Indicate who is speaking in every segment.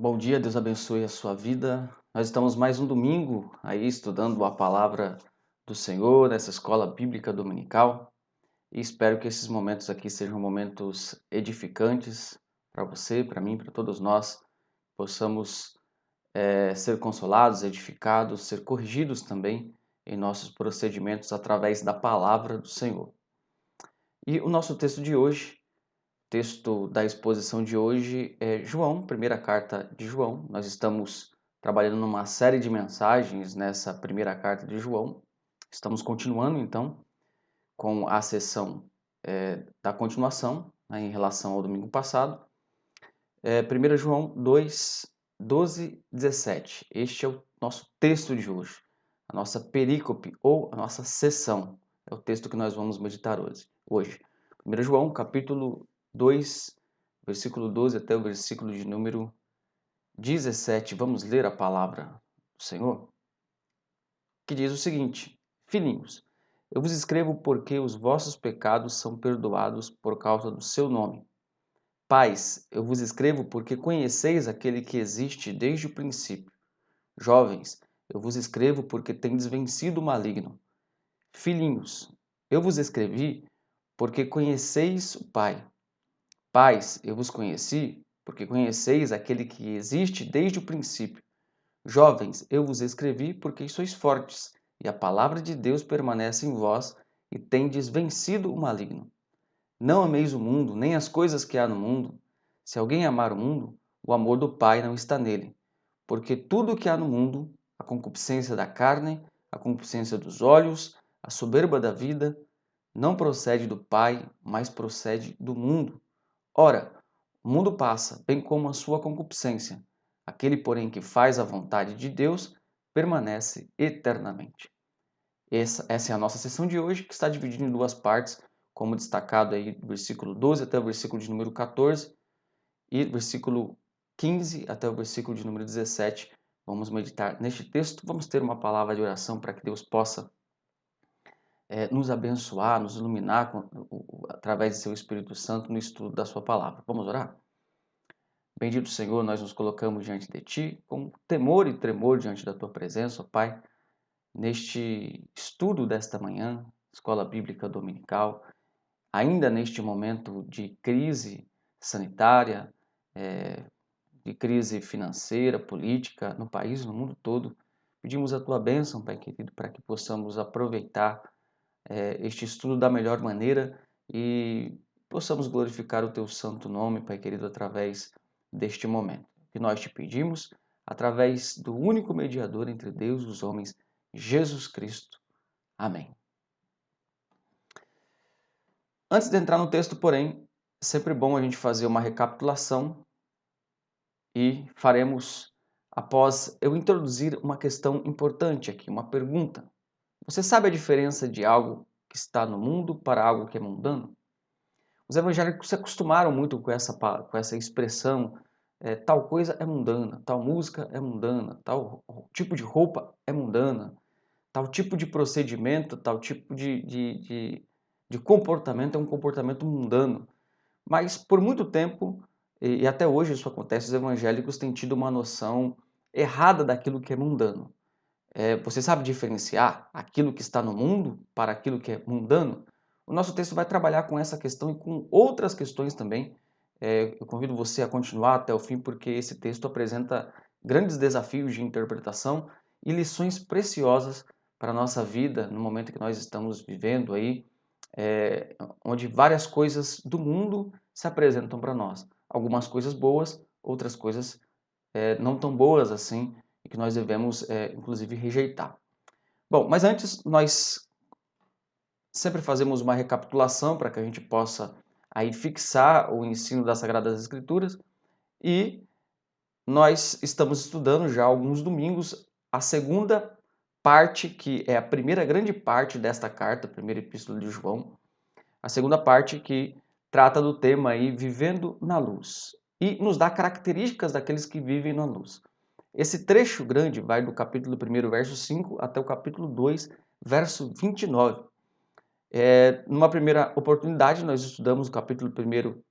Speaker 1: Bom dia, Deus abençoe a sua vida. Nós estamos mais um domingo aí estudando a palavra do Senhor nessa escola bíblica dominical e espero que esses momentos aqui sejam momentos edificantes para você, para mim, para todos nós, possamos ser consolados, edificados, ser corrigidos também em nossos procedimentos através da palavra do Senhor. E o nosso texto de hoje, texto da exposição de hoje é João, primeira carta de João. Nós estamos trabalhando numa série de mensagens nessa primeira carta de João. Estamos continuando, então, com a sessão da continuação, né, em relação ao domingo passado. 1 João 2, 12, 17. Este é o nosso texto de hoje, a nossa perícope ou a nossa sessão. É o texto que nós vamos meditar hoje. 1 João, capítulo 2, versículo 12 até o versículo de número 17. Vamos ler a palavra do Senhor, que diz o seguinte: Filhinhos, eu vos escrevo porque os vossos pecados são perdoados por causa do seu nome. Pais, eu vos escrevo porque conheceis aquele que existe desde o princípio. Jovens, eu vos escrevo porque tendes vencido o maligno. Filhinhos, eu vos escrevi porque conheceis o Pai. Pais, eu vos conheci porque conheceis aquele que existe desde o princípio. Jovens, eu vos escrevi porque sois fortes, e a palavra de Deus permanece em vós, e tendes vencido o maligno. Não ameis o mundo, nem as coisas que há no mundo. Se alguém amar o mundo, o amor do Pai não está nele. Porque tudo o que há no mundo, a concupiscência da carne, a concupiscência dos olhos, a soberba da vida, não procede do Pai, mas procede do mundo. Ora, o mundo passa, bem como a sua concupiscência. Aquele, porém, que faz a vontade de Deus, permanece eternamente. Essa é a nossa sessão de hoje, que está dividida em duas partes, como destacado aí do versículo 12 até o versículo de número 14 e versículo 15 até o versículo de número 17. Vamos meditar neste texto, vamos ter uma palavra de oração para que Deus possa nos abençoar, nos iluminar através de seu Espírito Santo no estudo da sua palavra. Vamos orar? Bendito Senhor, nós nos colocamos diante de Ti, com temor e tremor diante da Tua presença, ó Pai, neste estudo desta manhã, Escola Bíblica Dominical, ainda neste momento de crise sanitária, de crise financeira, política, no país, no mundo todo, pedimos a Tua bênção, Pai querido, para que possamos aproveitar este estudo da melhor maneira e possamos glorificar o Teu santo nome, Pai querido, através deste momento. Que nós te pedimos, através do único mediador entre Deus e os homens, Jesus Cristo. Amém. Antes de entrar no texto, porém, é sempre bom a gente fazer uma recapitulação e faremos após eu introduzir uma questão importante aqui, uma pergunta. Você sabe a diferença de algo que está no mundo para algo que é mundano? Os evangélicos se acostumaram muito com essa expressão, tal coisa é mundana, tal música é mundana, tal tipo de roupa é mundana, tal tipo de procedimento, tal tipo de comportamento é um comportamento mundano. Mas por muito tempo, e até hoje isso acontece, os evangélicos têm tido uma noção errada daquilo que é mundano. Você sabe diferenciar aquilo que está no mundo para aquilo que é mundano? O nosso texto vai trabalhar com essa questão e com outras questões também. Eu convido você a continuar até o fim, porque esse texto apresenta grandes desafios de interpretação e lições preciosas para a nossa vida no momento que nós estamos vivendo aí, onde várias coisas do mundo se apresentam para nós. Algumas coisas boas, outras coisas não tão boas assim, e que nós devemos, inclusive, rejeitar. Bom, mas antes nós sempre fazemos uma recapitulação para que a gente possa aí fixar o ensino das Sagradas Escrituras e nós estamos estudando já há alguns domingos a segunda parte, que é a primeira grande parte desta carta, a primeira epístola de João, a segunda parte que trata do tema aí, vivendo na luz, e nos dá características daqueles que vivem na luz. Esse trecho grande vai do capítulo 1, verso 5, até o capítulo 2, verso 29. Numa primeira oportunidade, nós estudamos o capítulo 1,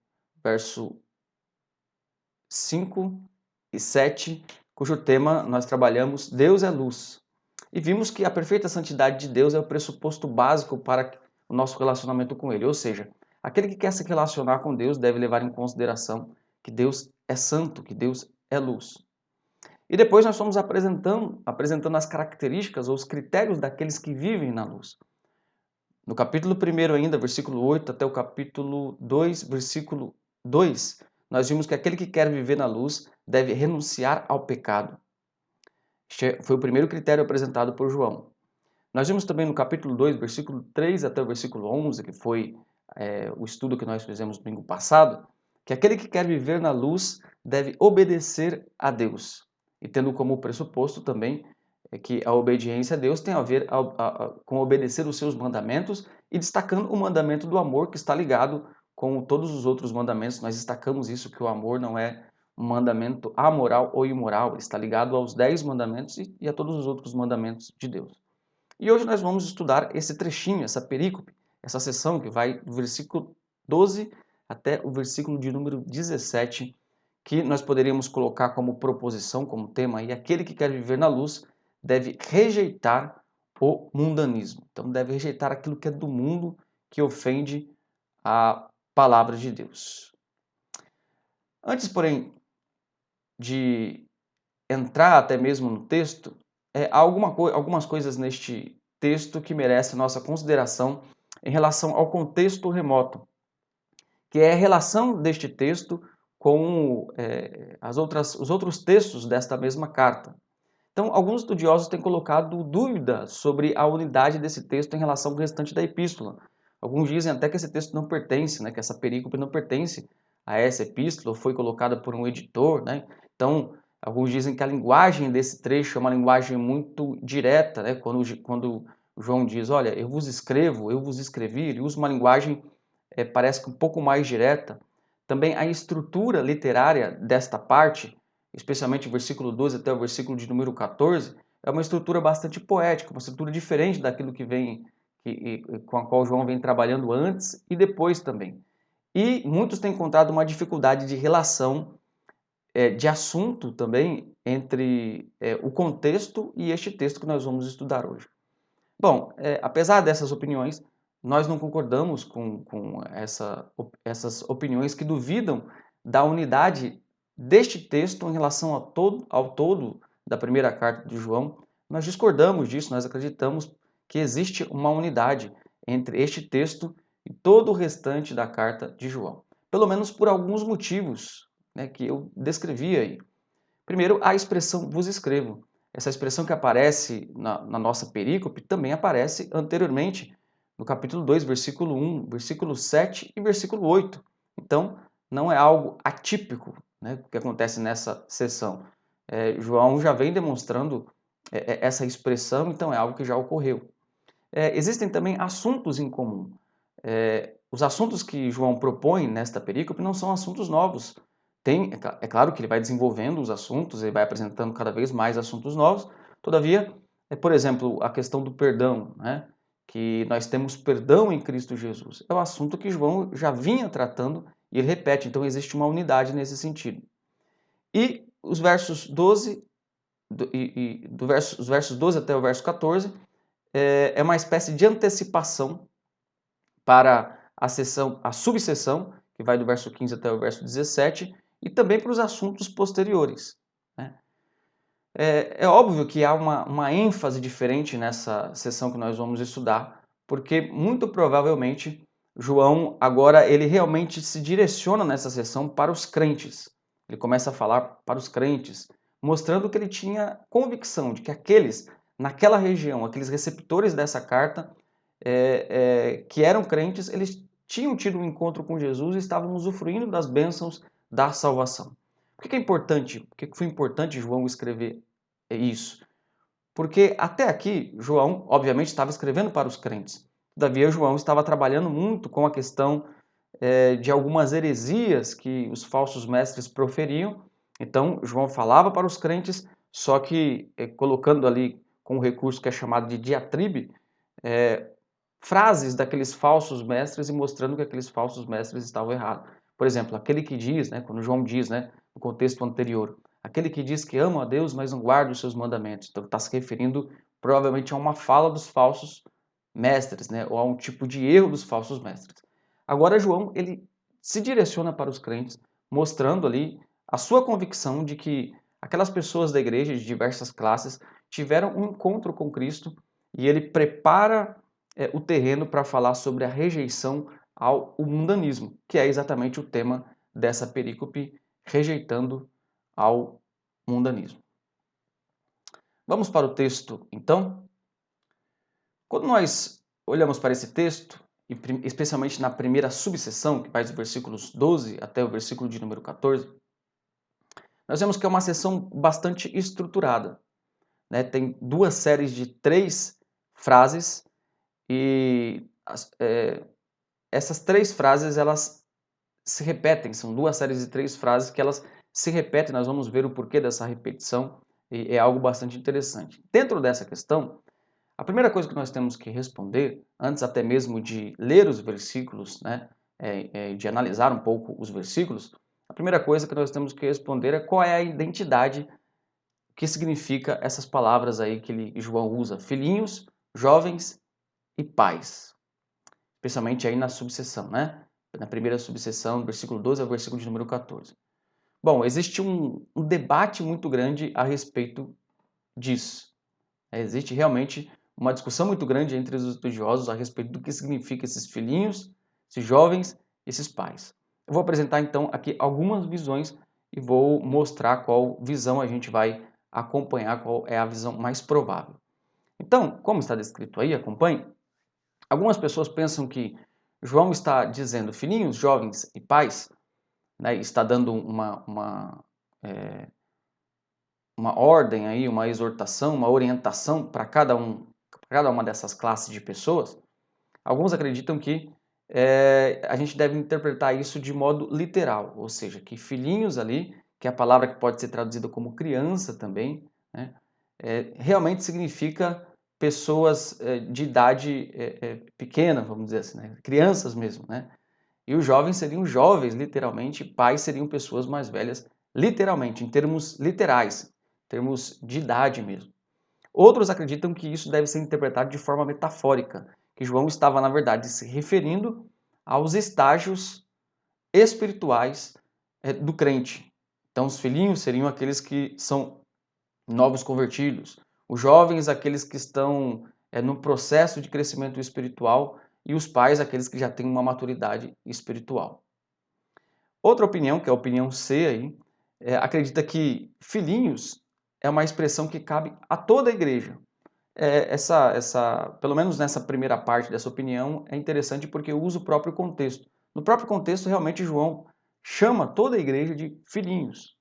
Speaker 1: verso 5 e 7, cujo tema nós trabalhamos Deus é luz. E vimos que a perfeita santidade de Deus é o pressuposto básico para o nosso relacionamento com Ele. Ou seja, aquele que quer se relacionar com Deus deve levar em consideração que Deus é santo, que Deus é luz. E depois nós fomos apresentando as características ou os critérios daqueles que vivem na luz. No capítulo 1 ainda, versículo 8 até o capítulo 2, versículo 2, nós vimos que aquele que quer viver na luz deve renunciar ao pecado. Este foi o primeiro critério apresentado por João. Nós vimos também no capítulo 2, versículo 3 até o versículo 11, que foi o estudo que nós fizemos no domingo passado, que aquele que quer viver na luz deve obedecer a Deus. E tendo como pressuposto também que a obediência a Deus tem a ver com obedecer os seus mandamentos e destacando o mandamento do amor que está ligado com todos os outros mandamentos. Nós destacamos isso, que o amor não é um mandamento amoral ou imoral, ele está ligado aos 10 mandamentos e a todos os outros mandamentos de Deus. E hoje nós vamos estudar esse trechinho, essa perícope, essa seção que vai do versículo 12 até o versículo de número 17, que nós poderíamos colocar como proposição, como tema, e aquele que quer viver na luz deve rejeitar o mundanismo. Então deve rejeitar aquilo que é do mundo, que ofende a palavra de Deus. Antes, porém, de entrar até mesmo no texto, há algumas coisas neste texto que merecem nossa consideração em relação ao contexto remoto, que é a relação deste texto com os outros textos desta mesma carta. Então, alguns estudiosos têm colocado dúvida sobre a unidade desse texto em relação ao restante da epístola. Alguns dizem até que esse texto não pertence, que essa perícope não pertence a essa epístola, foi colocada por um editor. Então, alguns dizem que a linguagem desse trecho é uma linguagem muito direta, quando João diz, olha, eu vos escrevi, ele usa uma linguagem, parece que um pouco mais direta. Também a estrutura literária desta parte, especialmente o versículo 12 até o versículo de número 14, é uma estrutura bastante poética, uma estrutura diferente daquilo com a qual João vem trabalhando antes e depois também. E muitos têm encontrado uma dificuldade de relação de assunto também entre o contexto e este texto que nós vamos estudar hoje. Bom, apesar dessas opiniões, nós não concordamos com essas opiniões que duvidam da unidade deste texto em relação ao todo da primeira carta de João. Nós discordamos disso, nós acreditamos que existe uma unidade entre este texto e todo o restante da carta de João. Pelo menos por alguns motivos que eu descrevi aí. Primeiro, a expressão vos escrevo. Essa expressão que aparece na nossa perícope também aparece anteriormente no capítulo 2, versículo 1, versículo 7 e versículo 8. Então, não é algo atípico que acontece nessa sessão. João já vem demonstrando essa expressão, então é algo que já ocorreu. Existem também assuntos em comum. Os assuntos que João propõe nesta perícope não são assuntos novos. É claro que ele vai desenvolvendo os assuntos, ele vai apresentando cada vez mais assuntos novos. Todavia, por exemplo, a questão do perdão, que nós temos perdão em Cristo Jesus. É um assunto que João já vinha tratando e ele repete, então existe uma unidade nesse sentido. E os versos 12, os versos 12 até o verso 14, é uma espécie de antecipação para a subseção, que vai do verso 15 até o verso 17, e também para os assuntos posteriores. É óbvio que há uma ênfase diferente nessa sessão que nós vamos estudar, porque muito provavelmente João agora ele realmente se direciona nessa sessão para os crentes. Ele começa a falar para os crentes, mostrando que ele tinha convicção de que aqueles, naquela região, aqueles receptores dessa carta, que eram crentes, eles tinham tido um encontro com Jesus e estavam usufruindo das bênçãos da salvação. Por que é importante? Por que foi importante João escrever isso? Porque até aqui, João, obviamente, estava escrevendo para os crentes. Todavia, João estava trabalhando muito com a questão de algumas heresias que os falsos mestres proferiam. Então, João falava para os crentes, só que colocando ali com um recurso que é chamado de diatribe, frases daqueles falsos mestres e mostrando que aqueles falsos mestres estavam errados. Por exemplo, aquele que diz, quando João diz, no contexto anterior, aquele que diz que ama a Deus, mas não guarda os seus mandamentos. Então está se referindo provavelmente a uma fala dos falsos mestres, né? Ou a um tipo de erro dos falsos mestres. Agora João, ele se direciona para os crentes, mostrando ali a sua convicção de que aquelas pessoas da igreja de diversas classes tiveram um encontro com Cristo e ele prepara o terreno para falar sobre a rejeição ao mundanismo, que é exatamente o tema dessa perícope, rejeitando ao mundanismo. Vamos para o texto, então? Quando nós olhamos para esse texto, especialmente na primeira subseção, que vai dos versículos 12 até o versículo de número 14, nós vemos que é uma seção bastante estruturada, né? Tem duas séries de 3 frases e essas 3 frases elas se repetem, são duas séries de 3 frases que elas se repetem, nós vamos ver o porquê dessa repetição e é algo bastante interessante. Dentro dessa questão, a primeira coisa que nós temos que responder, antes até mesmo de ler os versículos, né, de analisar um pouco os versículos, a primeira coisa que nós temos que responder é qual é a identidade que significa essas palavras aí que João usa, filhinhos, jovens e pais. Especialmente aí na subseção, né? Na primeira subseção, do versículo 12 ao versículo de número 14. Bom, existe um debate muito grande a respeito disso. Existe realmente uma discussão muito grande entre os estudiosos a respeito do que significa esses filhinhos, esses jovens, esses pais. Eu vou apresentar então aqui algumas visões e vou mostrar qual visão a gente vai acompanhar, qual é a visão mais provável. Então, como está descrito aí, acompanhe. Algumas pessoas pensam que João está dizendo filhinhos, jovens e pais, né, está dando uma ordem aí, uma exortação, uma orientação para cada uma dessas classes de pessoas. Alguns acreditam que a gente deve interpretar isso de modo literal, ou seja, que filhinhos ali, que é a palavra que pode ser traduzida como criança também, né, realmente significa pessoas de idade pequena, vamos dizer assim, né, crianças mesmo, né? E os jovens seriam jovens, literalmente, pais seriam pessoas mais velhas, literalmente, em termos literais, em termos de idade mesmo. Outros acreditam que isso deve ser interpretado de forma metafórica, que João estava, na verdade, se referindo aos estágios espirituais do crente. Então, os filhinhos seriam aqueles que são novos convertidos, os jovens, aqueles que estão no processo de crescimento espiritual, e os pais, aqueles que já têm uma maturidade espiritual. Outra opinião, que é a opinião C aí, acredita que filhinhos é uma expressão que cabe a toda a igreja. Pelo menos nessa primeira parte dessa opinião, é interessante porque usa o próprio contexto. No próprio contexto, realmente, João chama toda a igreja de filhinhos.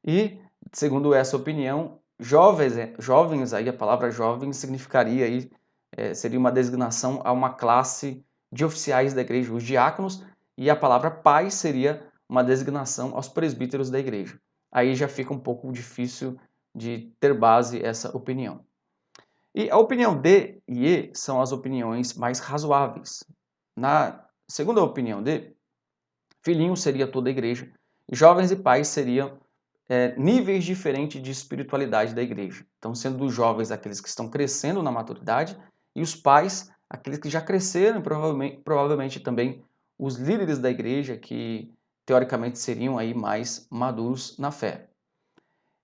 Speaker 1: E, segundo essa opinião, jovens aí, a palavra jovem significaria aí, seria uma designação a uma classe de oficiais da igreja, os diáconos, e a palavra pai seria uma designação aos presbíteros da igreja. Aí já fica um pouco difícil de ter base essa opinião. E a opinião D e E são as opiniões mais razoáveis. Na segunda opinião D, filhinhos seria toda a igreja, e jovens e pais seriam níveis diferentes de espiritualidade da igreja. Então, sendo os jovens aqueles que estão crescendo na maturidade e os pais aqueles que já cresceram, provavelmente também os líderes da igreja que teoricamente seriam aí mais maduros na fé.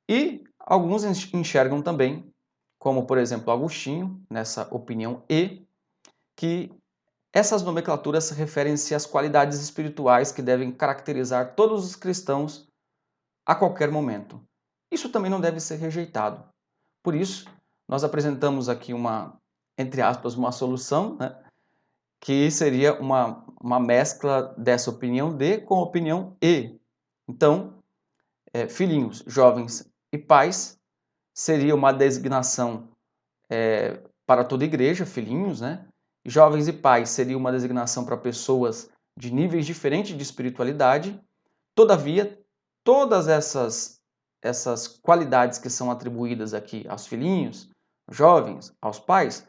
Speaker 1: E alguns enxergam também, como por exemplo Agostinho, nessa opinião E, que essas nomenclaturas referem-se às qualidades espirituais que devem caracterizar todos os cristãos a qualquer momento. Isso também não deve ser rejeitado. Por isso, nós apresentamos aqui entre aspas, uma solução, né, que seria uma mescla dessa opinião D com a opinião E. Então, filhinhos, jovens e pais seria uma designação para toda a igreja, filhinhos, né? Jovens e pais seria uma designação para pessoas de níveis diferentes de espiritualidade. Todavia, todas essas qualidades que são atribuídas aqui aos filhinhos, jovens, aos pais,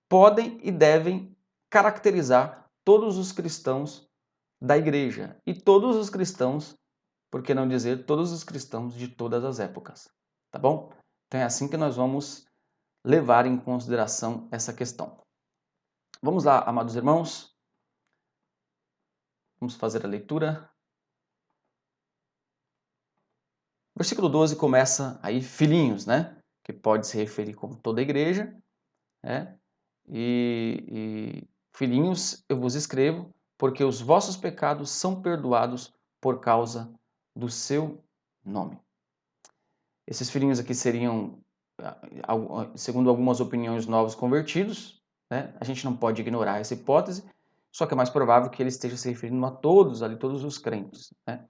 Speaker 1: podem e devem caracterizar todos os cristãos da igreja e todos os cristãos por que não dizer todos os cristãos de todas as épocas, tá bom? Então é assim que nós vamos levar em consideração essa questão. Vamos lá, amados irmãos, vamos fazer a leitura. Versículo 12 começa aí, filhinhos, né? Que pode se referir como toda a igreja, né? E filhinhos, eu vos escrevo, porque os vossos pecados são perdoados por causa do seu nome. Esses filhinhos aqui seriam, segundo algumas opiniões, novos convertidos, né? A gente não pode ignorar essa hipótese, só que é mais provável que ele esteja se referindo a todos ali, todos os crentes, né?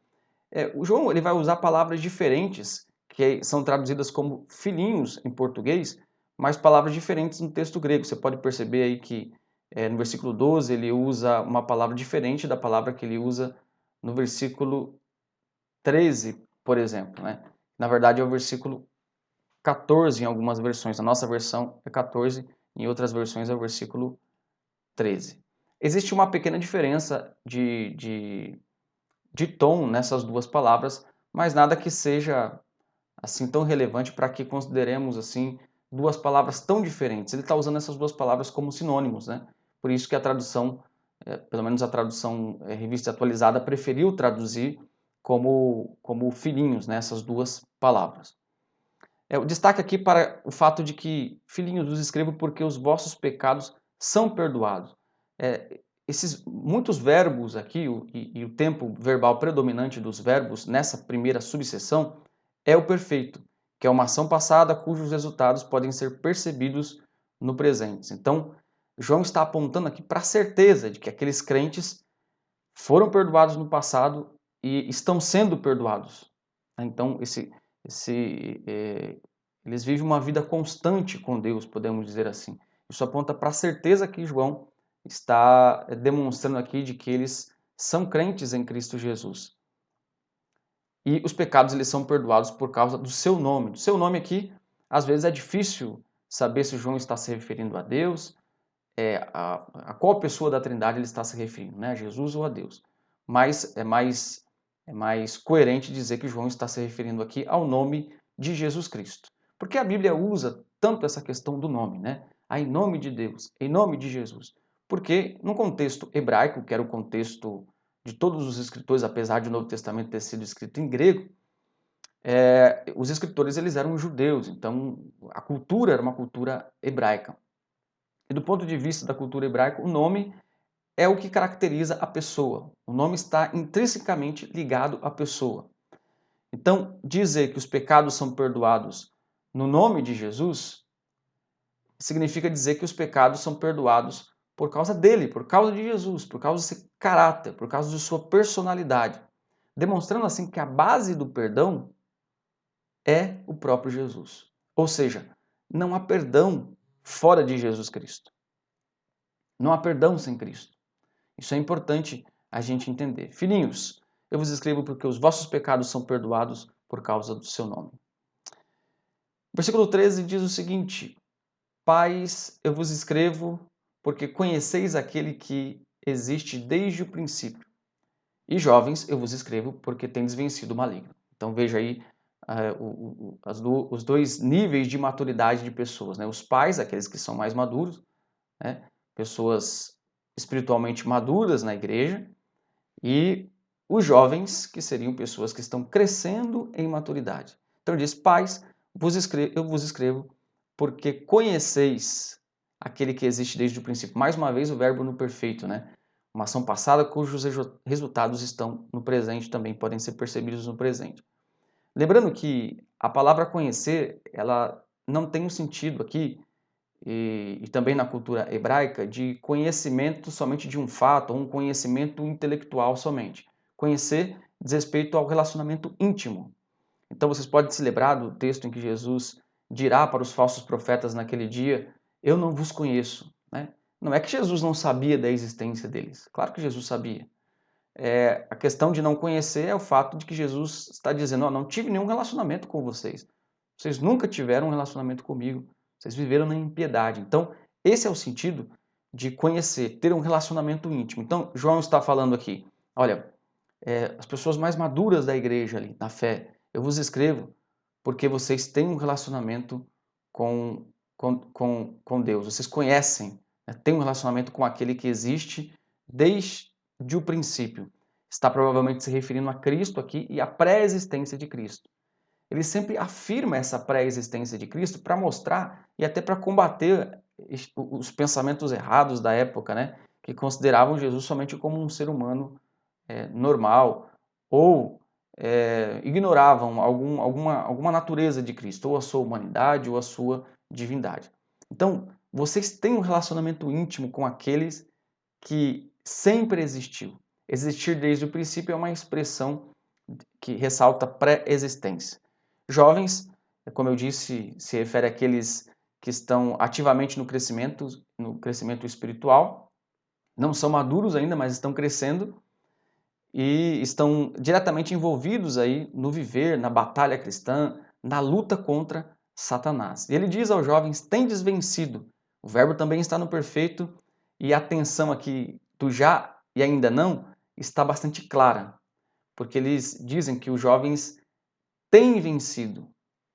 Speaker 1: O João ele vai usar palavras diferentes, que são traduzidas como filhinhos em português, mas palavras diferentes no texto grego. Você pode perceber aí que no versículo 12 ele usa uma palavra diferente da palavra que ele usa no versículo 13, por exemplo, né? Na verdade é o versículo 14 em algumas versões. A nossa versão é 14, em outras versões é o versículo 13. Existe uma pequena diferença de tom nessas duas palavras, mas nada que seja assim tão relevante para que consideremos assim duas palavras tão diferentes. Ele está usando essas duas palavras como sinônimos, né? Por isso que a tradução, pelo menos a tradução Revista Atualizada, preferiu traduzir como filhinhos, né? Essas duas palavras. O destaque aqui para o fato de que, filhinhos, vos escrevo porque os vossos pecados são perdoados. Esses muitos verbos aqui, e o tempo verbal predominante dos verbos nessa primeira subseção é o perfeito, que é uma ação passada cujos resultados podem ser percebidos no presente. Então, João está apontando aqui para a certeza de que aqueles crentes foram perdoados no passado e estão sendo perdoados. Então, eles vivem uma vida constante com Deus, podemos dizer assim. Isso aponta para a certeza que João está demonstrando aqui de que eles são crentes em Cristo Jesus. E os pecados eles são perdoados por causa do seu nome. Do seu nome aqui, às vezes é difícil saber se João está se referindo a Deus, a qual pessoa da Trindade ele está se referindo, né? A Jesus ou a Deus. Mas é mais coerente dizer que João está se referindo aqui ao nome de Jesus Cristo. Porque a Bíblia usa tanto essa questão do nome, né? Em nome de Deus, em nome de Jesus. Porque no contexto hebraico, que era o contexto de todos os escritores, apesar de o Novo Testamento ter sido escrito em grego, os escritores eles eram judeus, então a cultura era uma cultura hebraica. E do ponto de vista da cultura hebraica, o nome é o que caracteriza a pessoa. O nome está intrinsecamente ligado à pessoa. Então, dizer que os pecados são perdoados no nome de Jesus significa dizer que os pecados são perdoados por causa dele, por causa de Jesus, por causa do seu caráter, por causa de sua personalidade. Demonstrando assim que a base do perdão é o próprio Jesus. Ou seja, não há perdão fora de Jesus Cristo. Não há perdão sem Cristo. Isso é importante a gente entender. Filhinhos, eu vos escrevo porque os vossos pecados são perdoados por causa do seu nome. Versículo 13 diz o seguinte: Pais, eu vos escrevo porque conheceis aquele que existe desde o princípio. E jovens, eu vos escrevo porque tendes vencido o maligno. Então veja aí os dois níveis de maturidade de pessoas, né? Os pais, aqueles que são mais maduros, né? Pessoas espiritualmente maduras na igreja, e os jovens, que seriam pessoas que estão crescendo em maturidade. Então ele diz: Pais, eu vos escrevo porque conheceis aquele que existe desde o princípio. Mais uma vez o verbo no perfeito, né? Uma ação passada cujos resultados estão no presente também, podem ser percebidos no presente. Lembrando que a palavra conhecer, ela não tem um sentido aqui, e também na cultura hebraica, de conhecimento somente de um fato, ou um conhecimento intelectual somente. Conhecer diz respeito ao relacionamento íntimo. Então vocês podem se lembrar do texto em que Jesus dirá para os falsos profetas naquele dia: Eu não vos conheço. Né? Não é que Jesus não sabia da existência deles. Claro que Jesus sabia. A questão de não conhecer é o fato de que Jesus está dizendo: Não tive nenhum relacionamento com vocês. Vocês nunca tiveram um relacionamento comigo. Vocês viveram na impiedade. Então, esse é o sentido de conhecer, ter um relacionamento íntimo. Então, João está falando aqui: olha, as pessoas mais maduras da igreja ali, na fé. Eu vos escrevo porque vocês têm um relacionamento com Deus. Vocês conhecem, né? Têm um relacionamento com aquele que existe desde o princípio. Está provavelmente se referindo a Cristo aqui e à pré-existência de Cristo. Ele sempre afirma essa pré-existência de Cristo para mostrar e até para combater os pensamentos errados da época, né? Que consideravam Jesus somente como um ser humano normal ou ignoravam alguma natureza de Cristo, ou a sua humanidade ou a sua divindade. Então, vocês têm um relacionamento íntimo com aqueles que sempre existiu. Existir desde o princípio é uma expressão que ressalta pré-existência. Jovens, como eu disse, se refere àqueles que estão ativamente no crescimento espiritual, não são maduros ainda, mas estão crescendo e estão diretamente envolvidos aí no viver, na batalha cristã, na luta contra Satanás. E ele diz aos jovens: tendes vencido. O verbo também está no perfeito e a tensão aqui do já e ainda não está bastante clara, porque eles dizem que os jovens têm vencido.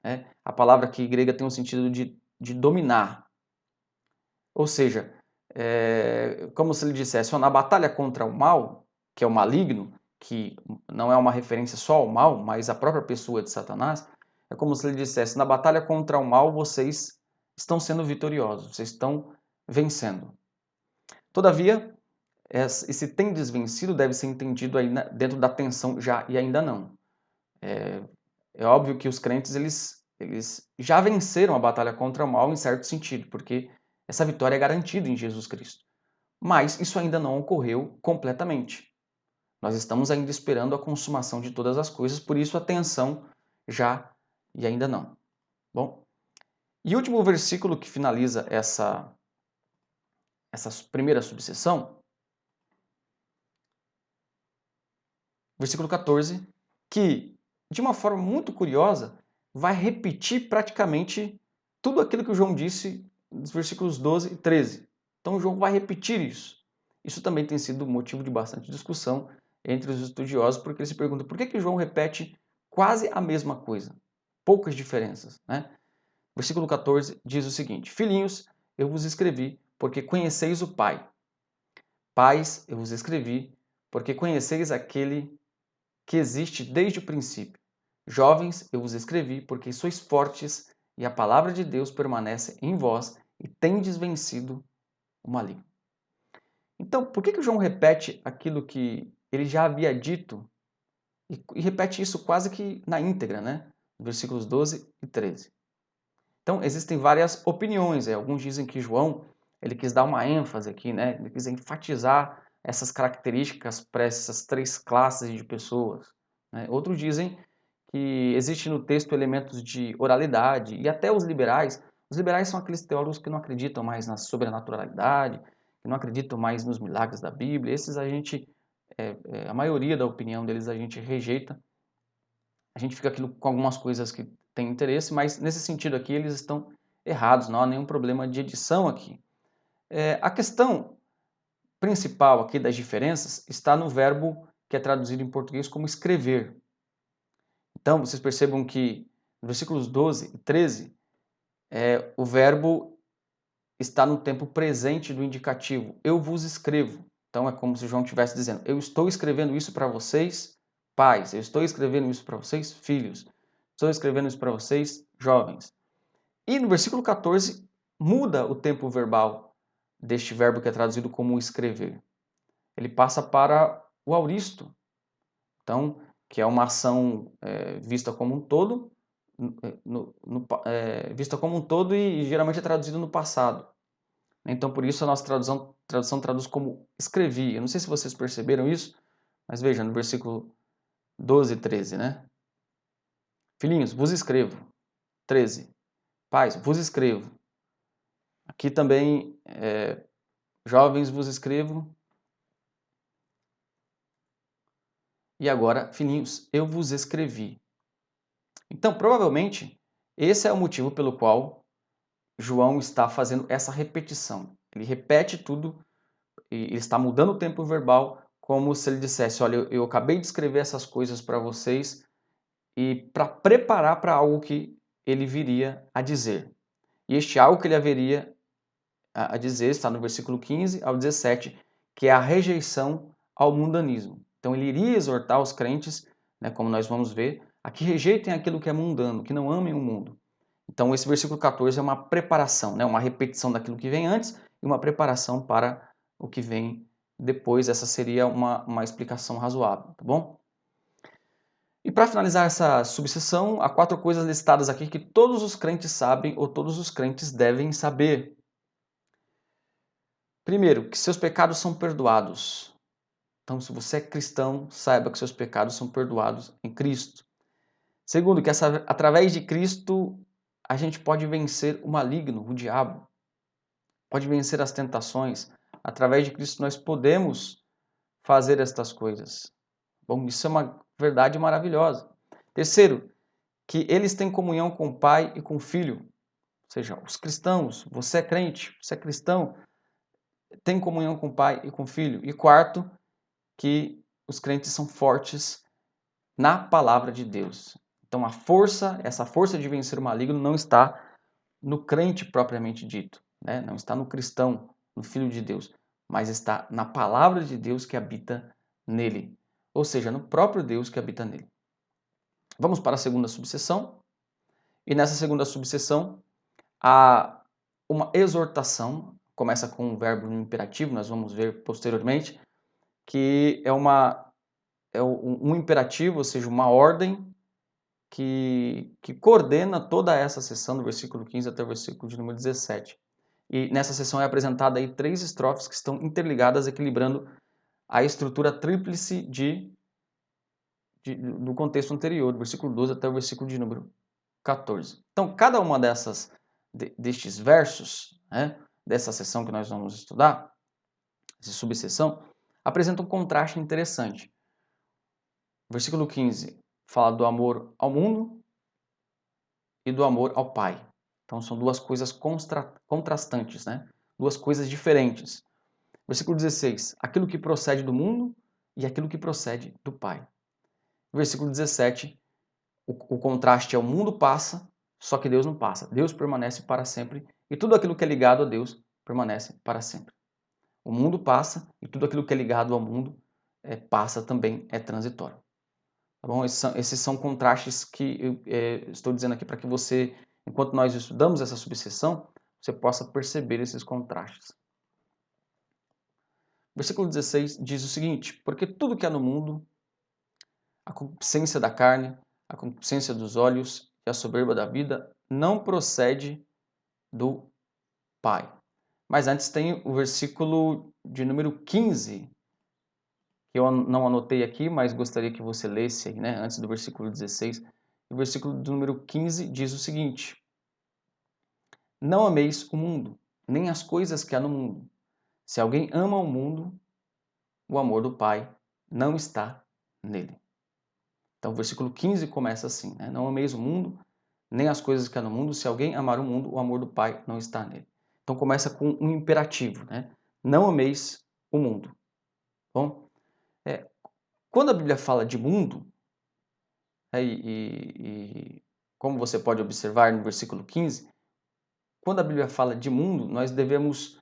Speaker 1: Né? A palavra aqui grega tem um sentido de dominar. Ou seja, como se ele dissesse, na batalha contra o mal, que é o maligno, que não é uma referência só ao mal, mas à própria pessoa de Satanás, é como se ele dissesse, na batalha contra o mal vocês estão sendo vitoriosos, vocês estão vencendo. Todavia, esse tendes vencido deve ser entendido aí dentro da tensão já e ainda não. É óbvio que os crentes eles já venceram a batalha contra o mal em certo sentido, porque essa vitória é garantida em Jesus Cristo. Mas isso ainda não ocorreu completamente. Nós estamos ainda esperando a consumação de todas as coisas, por isso a tensão já e ainda não. Bom, e o último versículo que finaliza essa primeira subseção, versículo 14, que de uma forma muito curiosa vai repetir praticamente tudo aquilo que o João disse nos versículos 12 e 13. Então João vai repetir isso. Isso também tem sido motivo de bastante discussão entre os estudiosos, porque eles se perguntam por que João repete quase a mesma coisa, poucas diferenças, né? Versículo 14 diz o seguinte: Filhinhos, eu vos escrevi porque conheceis o Pai. Pais, eu vos escrevi porque conheceis aquele que existe desde o princípio. Jovens, eu vos escrevi porque sois fortes e a palavra de Deus permanece em vós e tendes vencido o maligno. Então, por que o João repete aquilo que ele já havia dito e repete isso quase que na íntegra, né? Versículos 12 e 13. Então, existem várias opiniões. Alguns dizem que João ele quis dar uma ênfase aqui, né? Ele quis enfatizar essas características para essas três classes de pessoas. Né? Outros dizem que existe no texto elementos de oralidade e até os liberais. Os liberais são aqueles teólogos que não acreditam mais na sobrenaturalidade, que não acreditam mais nos milagres da Bíblia. Esses a gente, a maioria da opinião deles a gente rejeita. A gente fica aquilo com algumas coisas que têm interesse, mas nesse sentido aqui eles estão errados, não há nenhum problema de edição aqui. A questão principal aqui das diferenças está no verbo que é traduzido em português como escrever. Então, vocês percebam que nos versículos 12 e 13, o verbo está no tempo presente do indicativo. Eu vos escrevo. Então, é como se João estivesse dizendo, eu estou escrevendo isso para vocês, pais. Eu estou escrevendo isso para vocês, filhos. Estou escrevendo isso para vocês, jovens. E no versículo 14, muda o tempo verbal deste verbo que é traduzido como escrever. Ele passa para o auristo. Então, que é uma ação vista como um todo, vista como um todo e geralmente é traduzido no passado. Então, por isso a nossa tradução traduz como escrevi. Eu não sei se vocês perceberam isso, mas veja no versículo 12 e 13, né? Filhinhos, vos escrevo. 13. Pais, vos escrevo. Aqui também, jovens, vos escrevo. E agora, filhinhos, eu vos escrevi. Então, provavelmente, esse é o motivo pelo qual João está fazendo essa repetição. Ele repete tudo e ele está mudando o tempo verbal como se ele dissesse, olha, eu acabei de escrever essas coisas para vocês e para preparar para algo que ele viria a dizer. E este algo que ele haveria a dizer está no versículo 15 ao 17, que é a rejeição ao mundanismo. Então ele iria exortar os crentes, né, como nós vamos ver, a que rejeitem aquilo que é mundano, que não amem o mundo. Então esse versículo 14 é uma preparação, né, uma repetição daquilo que vem antes e uma preparação para o que vem depois. Essa seria uma explicação razoável, tá bom? E para finalizar essa subseção, há 4 coisas listadas aqui que todos os crentes sabem ou todos os crentes devem saber. Primeiro, que seus pecados são perdoados. Então, se você é cristão, saiba que seus pecados são perdoados em Cristo. Segundo, que através de Cristo a gente pode vencer o maligno, o diabo. Pode vencer as tentações. Através de Cristo nós podemos fazer estas coisas. Bom, isso é uma verdade maravilhosa. Terceiro, que eles têm comunhão com o Pai e com o Filho. Ou seja, os cristãos, você é crente, você é cristão, tem comunhão com o Pai e com o Filho. E quarto, que os crentes são fortes na palavra de Deus. Então a força, essa força de vencer o maligno não está no crente propriamente dito, né? Não está no cristão, no Filho de Deus, mas está na palavra de Deus que habita nele. Ou seja, no próprio Deus que habita nele. Vamos para a segunda subseção. E nessa segunda subseção há uma exortação, começa com um verbo no imperativo, nós vamos ver posteriormente, que é um imperativo, ou seja, uma ordem que coordena toda essa sessão, do versículo 15 até o versículo de número 17. E nessa sessão é apresentada aí 3 estrofes que estão interligadas, equilibrando a estrutura tríplice do contexto anterior, do versículo 12 até o versículo de número 14. Então, cada uma destes versos, né, dessa sessão que nós vamos estudar, essa subseção, apresenta um contraste interessante. O versículo 15 fala do amor ao mundo e do amor ao Pai. Então são duas coisas contrastantes, né? Duas coisas diferentes. Versículo 16, aquilo que procede do mundo e aquilo que procede do Pai. Versículo 17, o contraste é o mundo passa, só que Deus não passa. Deus permanece para sempre e tudo aquilo que é ligado a Deus permanece para sempre. O mundo passa e tudo aquilo que é ligado ao mundo passa também, é transitório. Tá bom? Esses são contrastes que eu estou dizendo aqui para que você, enquanto nós estudamos essa subseção, você possa perceber esses contrastes. Versículo 16 diz o seguinte: porque tudo que há no mundo, a concupiscência da carne, a concupiscência dos olhos e a soberba da vida, não procede do Pai. Mas antes tem o versículo de número 15, que eu não anotei aqui, mas gostaria que você lesse aí, né, antes do versículo 16. O versículo do número 15 diz o seguinte: não ameis o mundo, nem as coisas que há no mundo. Se alguém ama o mundo, o amor do Pai não está nele. Então o versículo 15 começa assim, né? Não ameis o mundo, nem as coisas que há no mundo. Se alguém amar o mundo, o amor do Pai não está nele. Então começa com um imperativo, né? Não ameis o mundo. Bom, quando a Bíblia fala de mundo, e como você pode observar no versículo 15, quando a Bíblia fala de mundo, nós devemos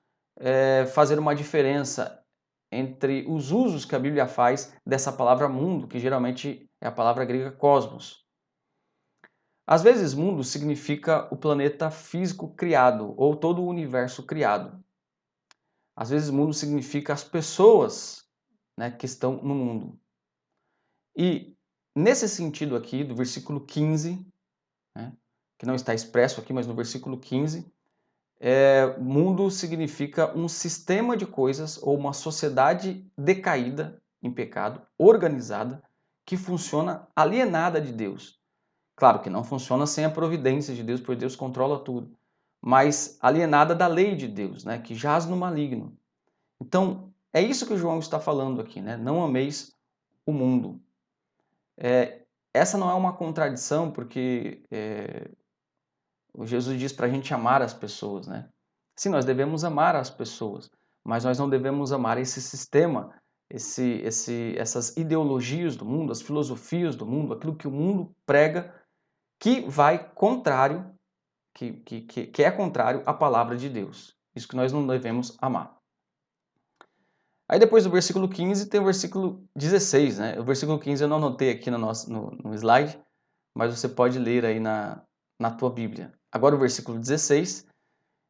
Speaker 1: fazer uma diferença entre os usos que a Bíblia faz dessa palavra mundo, que geralmente é a palavra grega cosmos. Às vezes, mundo significa o planeta físico criado ou todo o universo criado. Às vezes, mundo significa as pessoas, né, que estão no mundo. E nesse sentido aqui, do versículo 15, né, que não está expresso aqui, mas no versículo 15, mundo significa um sistema de coisas ou uma sociedade decaída em pecado, organizada, que funciona alienada de Deus. Claro que não funciona sem a providência de Deus, porque Deus controla tudo, mas alienada da lei de Deus, né, que jaz no maligno. Então, é isso que o João está falando aqui, né? Não ameis o mundo. Essa não é uma contradição, porque o Jesus diz para a gente amar as pessoas, né? Sim, nós devemos amar as pessoas, mas nós não devemos amar esse sistema essas ideologias do mundo, as filosofias do mundo, aquilo que o mundo prega, que vai contrário, que é contrário à palavra de Deus. Isso que nós não devemos amar. Aí depois do versículo 15 tem o versículo 16, né? O versículo 15 eu não anotei aqui no slide, mas você pode ler aí na tua Bíblia. Agora o versículo 16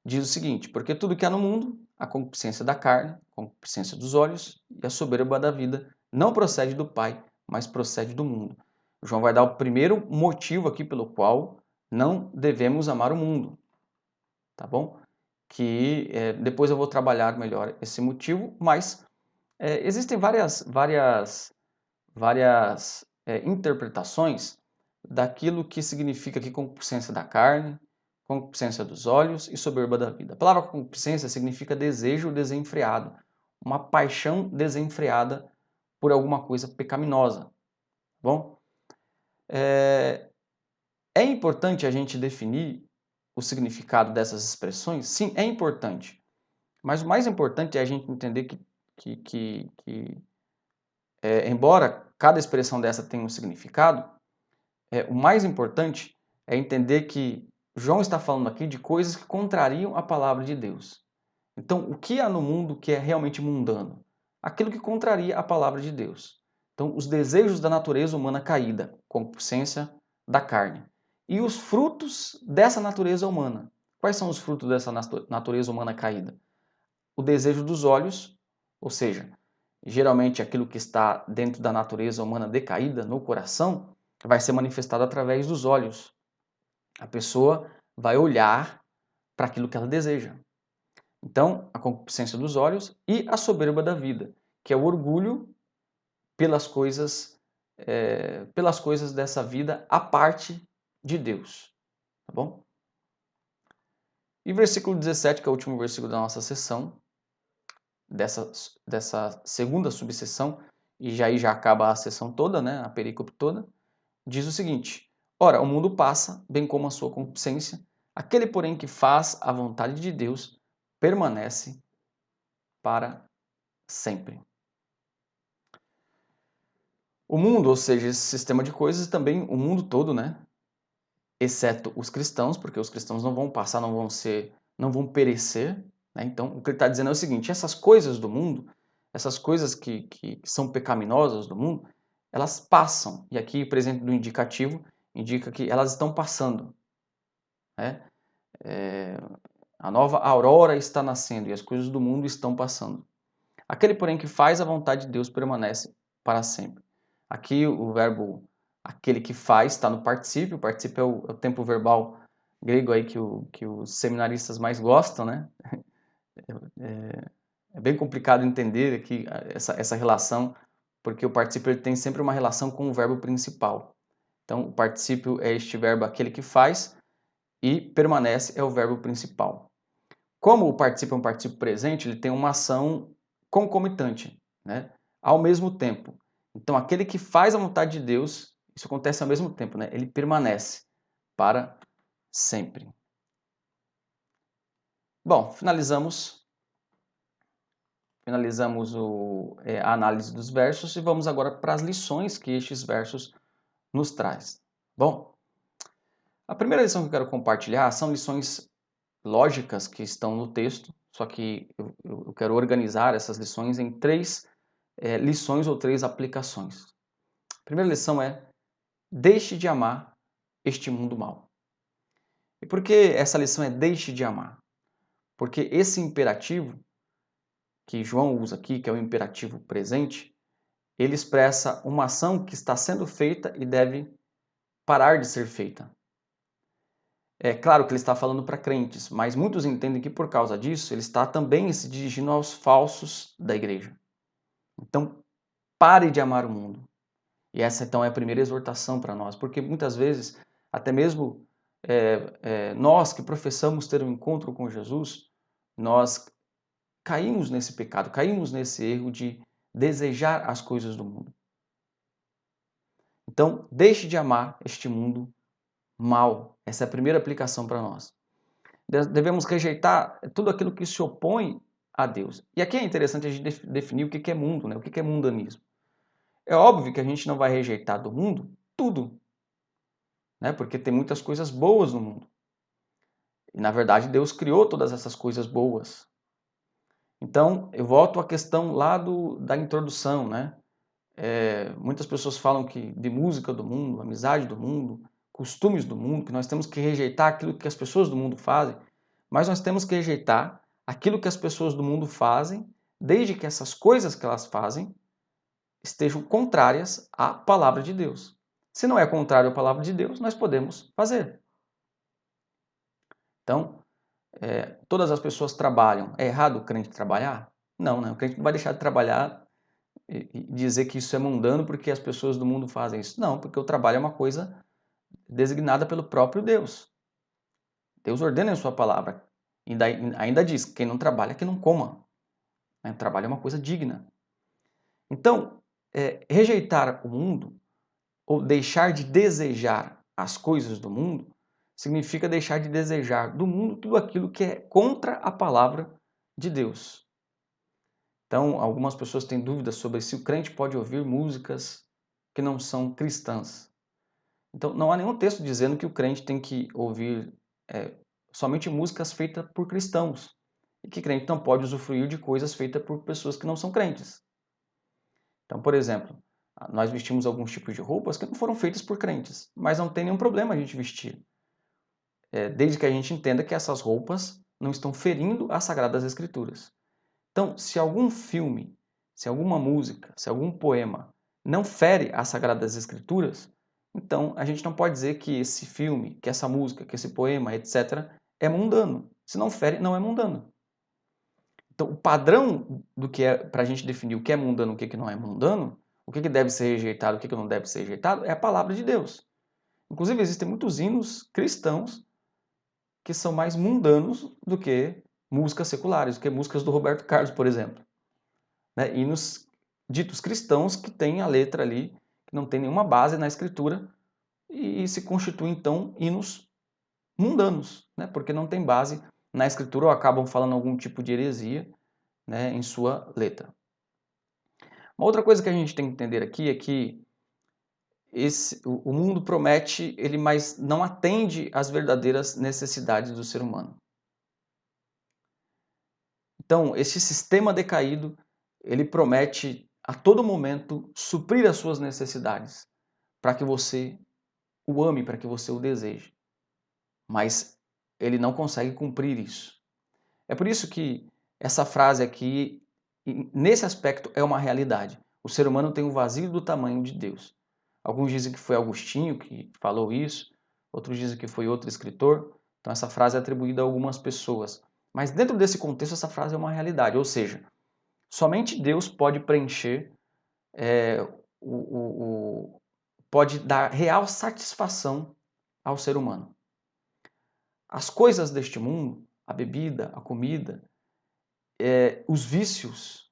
Speaker 1: diz o seguinte: porque tudo que há no mundo, a concupiscência da carne, a concupiscência dos olhos e a soberba da vida, não procede do Pai, mas procede do mundo. João vai dar o primeiro motivo aqui pelo qual não devemos amar o mundo, tá bom? Que depois eu vou trabalhar melhor esse motivo, mas existem várias interpretações daquilo que significa aqui concupiscência da carne, concupiscência dos olhos e soberba da vida. A palavra concupiscência significa desejo desenfreado, uma paixão desenfreada por alguma coisa pecaminosa. Bom, é importante a gente definir o significado dessas expressões? Sim, é importante. Mas o mais importante é a gente entender que embora cada expressão dessa tenha um significado, o mais importante é entender que João está falando aqui de coisas que contrariam a palavra de Deus. Então, o que há no mundo que é realmente mundano? Aquilo que contraria a palavra de Deus. Então, os desejos da natureza humana caída, concupiscência da carne. E os frutos dessa natureza humana. Quais são os frutos dessa natureza humana caída? O desejo dos olhos, ou seja, geralmente aquilo que está dentro da natureza humana decaída, no coração, vai ser manifestado através dos olhos. A pessoa vai olhar para aquilo que ela deseja. Então, a concupiscência dos olhos e a soberba da vida, que é o orgulho pelas coisas dessa vida à parte de Deus. Tá bom? E versículo 17, que é o último versículo da nossa sessão, dessa segunda subseção, e já acaba a sessão toda, né, a perícope toda, diz o seguinte: ora, o mundo passa, bem como a sua concupiscência, aquele, porém, que faz a vontade de Deus permanece para sempre. O mundo, ou seja, esse sistema de coisas, também o mundo todo, né? Exceto os cristãos, porque os cristãos não vão passar, não vão perecer. Né? Então, o que ele está dizendo é o seguinte: essas coisas do mundo, essas coisas que são pecaminosas do mundo, elas passam. E aqui o presente do indicativo indica que elas estão passando. Né? A nova aurora está nascendo e as coisas do mundo estão passando. Aquele, porém, que faz a vontade de Deus permanece para sempre. Aqui o verbo aquele que faz está no particípio. O particípio é o tempo verbal grego aí que os seminaristas mais gostam, né? É bem complicado entender aqui essa relação, porque o particípio ele tem sempre uma relação com o verbo principal. Então, o particípio é este verbo aquele que faz e permanece é o verbo principal. Como o particípio é um particípio presente, ele tem uma ação concomitante, né? Ao mesmo tempo. Então, aquele que faz a vontade de Deus, isso acontece ao mesmo tempo, né? Ele permanece para sempre. Bom, finalizamos a análise dos versos e vamos agora para as lições que estes versos nos traz. Bom, a primeira lição que eu quero compartilhar são lições lógicas que estão no texto, só que eu quero organizar essas lições em três lições ou três aplicações. A primeira lição é: deixe de amar este mundo mal. E por que essa lição é deixe de amar? Porque esse imperativo que João usa aqui, que é o imperativo presente, ele expressa uma ação que está sendo feita e deve parar de ser feita. É claro que ele está falando para crentes, mas muitos entendem que por causa disso ele está também se dirigindo aos falsos da igreja. Então, pare de amar o mundo. E essa então é a primeira exortação para nós, porque muitas vezes, até mesmo nós que professamos ter um encontro com Jesus, nós caímos nesse pecado, caímos nesse erro de desejar as coisas do mundo. Então, deixe de amar este mundo mal. Essa é a primeira aplicação para nós. Devemos rejeitar tudo aquilo que se opõe a Deus. E aqui é interessante a gente definir o que é mundo, né? O que é mundanismo. É óbvio que a gente não vai rejeitar do mundo tudo, né? Porque tem muitas coisas boas no mundo. E na verdade Deus criou todas essas coisas boas. Então, eu volto à questão lá da introdução, né? Muitas pessoas falam que de música do mundo, amizade do mundo, costumes do mundo, que nós temos que rejeitar aquilo que as pessoas do mundo fazem, mas nós temos que rejeitar aquilo que as pessoas do mundo fazem, desde que essas coisas que elas fazem estejam contrárias à palavra de Deus. Se não é contrário à palavra de Deus, nós podemos fazer. Então, todas as pessoas trabalham. É errado o crente trabalhar? Não, né? O crente não vai deixar de trabalhar e dizer que isso é mundano porque as pessoas do mundo fazem isso. Não, porque o trabalho é uma coisa designada pelo próprio Deus. Deus ordena em sua palavra. E ainda diz, quem não trabalha, que não coma. O trabalho é uma coisa digna. Então, rejeitar o mundo ou deixar de desejar as coisas do mundo significa deixar de desejar do mundo tudo aquilo que é contra a palavra de Deus. Então, algumas pessoas têm dúvidas sobre se o crente pode ouvir músicas que não são cristãs. Então, não há nenhum texto dizendo que o crente tem que ouvir somente músicas feitas por cristãos. E que crente não pode usufruir de coisas feitas por pessoas que não são crentes. Então, por exemplo, nós vestimos alguns tipos de roupas que não foram feitas por crentes, mas não tem nenhum problema a gente vestir. Desde que a gente entenda que essas roupas não estão ferindo as Sagradas Escrituras. Então, se algum filme, se alguma música, se algum poema não fere as Sagradas Escrituras, então a gente não pode dizer que esse filme, que essa música, que esse poema, etc., é mundano. Se não fere, não é mundano. Então, o padrão do que é, para a gente definir o que é mundano e o que não é mundano, o que deve ser rejeitado e o que não deve ser rejeitado, é a palavra de Deus. Inclusive, existem muitos hinos cristãos que são mais mundanos do que músicas seculares, do que músicas do Roberto Carlos, por exemplo. Né? Hinos ditos cristãos que têm a letra ali, que não tem nenhuma base na escritura, e se constituem, então, hinos mundanos, né? Porque não tem base na escritura ou acabam falando algum tipo de heresia, né, em sua letra. Uma outra coisa que a gente tem que entender aqui é que o mundo promete, mas não atende às verdadeiras necessidades do ser humano. Então, esse sistema decaído, ele promete a todo momento suprir as suas necessidades, para que você o ame, para que você o deseje. Mas ele não consegue cumprir isso. É por isso que essa frase aqui, nesse aspecto, é uma realidade. O ser humano tem um vazio do tamanho de Deus. Alguns dizem que foi Agostinho que falou isso, outros dizem que foi outro escritor. Então essa frase é atribuída a algumas pessoas. Mas dentro desse contexto, essa frase é uma realidade. Ou seja, somente Deus pode preencher, pode dar real satisfação ao ser humano. As coisas deste mundo, a bebida, a comida, os vícios,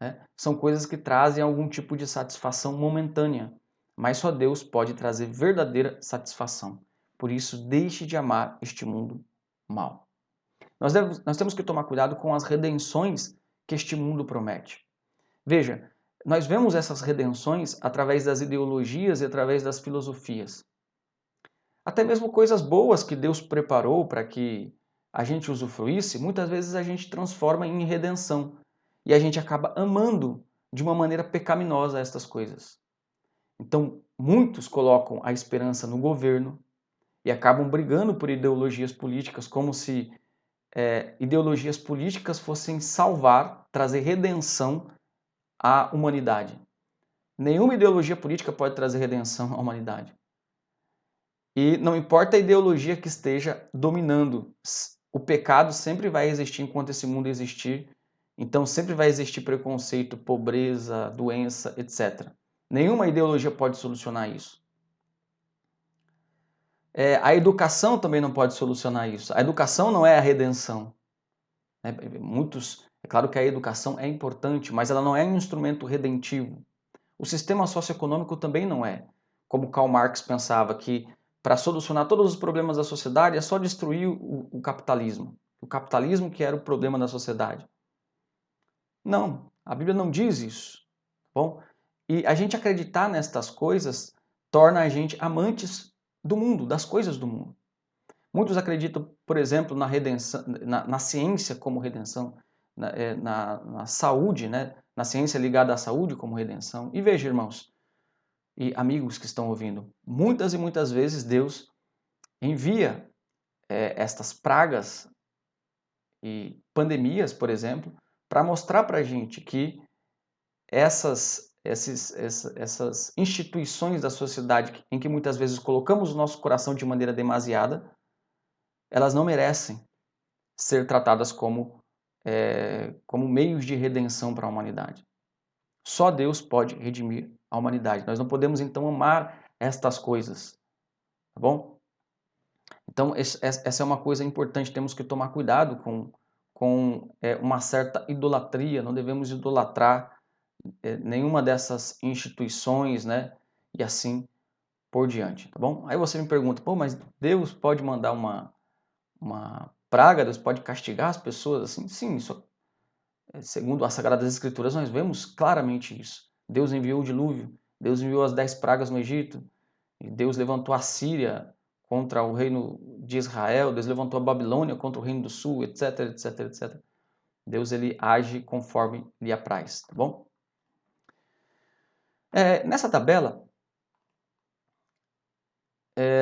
Speaker 1: né, são coisas que trazem algum tipo de satisfação momentânea, mas só Deus pode trazer verdadeira satisfação. Por isso, deixe de amar este mundo mal. Nós temos que tomar cuidado com as redenções que este mundo promete. Veja, nós vemos essas redenções através das ideologias e através das filosofias. Até mesmo coisas boas que Deus preparou para que a gente usufruísse, muitas vezes a gente transforma em redenção. E a gente acaba amando de uma maneira pecaminosa estas coisas. Então, muitos colocam a esperança no governo e acabam brigando por ideologias políticas, como se ideologias políticas fossem salvar, trazer redenção à humanidade. Nenhuma ideologia política pode trazer redenção à humanidade. E não importa a ideologia que esteja dominando, o pecado sempre vai existir enquanto esse mundo existir. Então sempre vai existir preconceito, pobreza, doença, etc. Nenhuma ideologia pode solucionar isso. A educação também não pode solucionar isso. A educação não é a redenção. É claro que a educação é importante, mas ela não é um instrumento redentivo. O sistema socioeconômico também não é. Como Karl Marx pensava que para solucionar todos os problemas da sociedade é só destruir o capitalismo. O capitalismo que era o problema da sociedade. Não, a Bíblia não diz isso. Tá bom? E a gente acreditar nestas coisas torna a gente amantes do mundo, das coisas do mundo. Muitos acreditam, por exemplo, na redenção, na ciência como redenção, na saúde, né? Na ciência ligada à saúde como redenção. E veja, irmãos e amigos que estão ouvindo, muitas e muitas vezes Deus envia estas pragas e pandemias, por exemplo, para mostrar para a gente que essas instituições da sociedade em que muitas vezes colocamos o nosso coração de maneira demasiada, elas não merecem ser tratadas como meios de redenção para a humanidade. Só Deus pode redimir a humanidade. Nós não podemos, então, amar estas coisas. Tá bom? Então, essa é uma coisa importante. Temos que tomar cuidado com uma certa idolatria. Não devemos idolatrar nenhuma dessas instituições, né? E assim por diante, tá bom? Aí você me pergunta, pô, mas Deus pode mandar uma praga? Deus pode castigar as pessoas assim? Sim, isso, segundo as Sagradas Escrituras, nós vemos claramente isso. Deus enviou o dilúvio, Deus enviou as 10 pragas no Egito, e Deus levantou a Síria contra o reino de Israel, Deus levantou a Babilônia contra o reino do sul, etc, etc, etc. Deus ele age conforme lhe apraz, tá bom? Nessa tabela,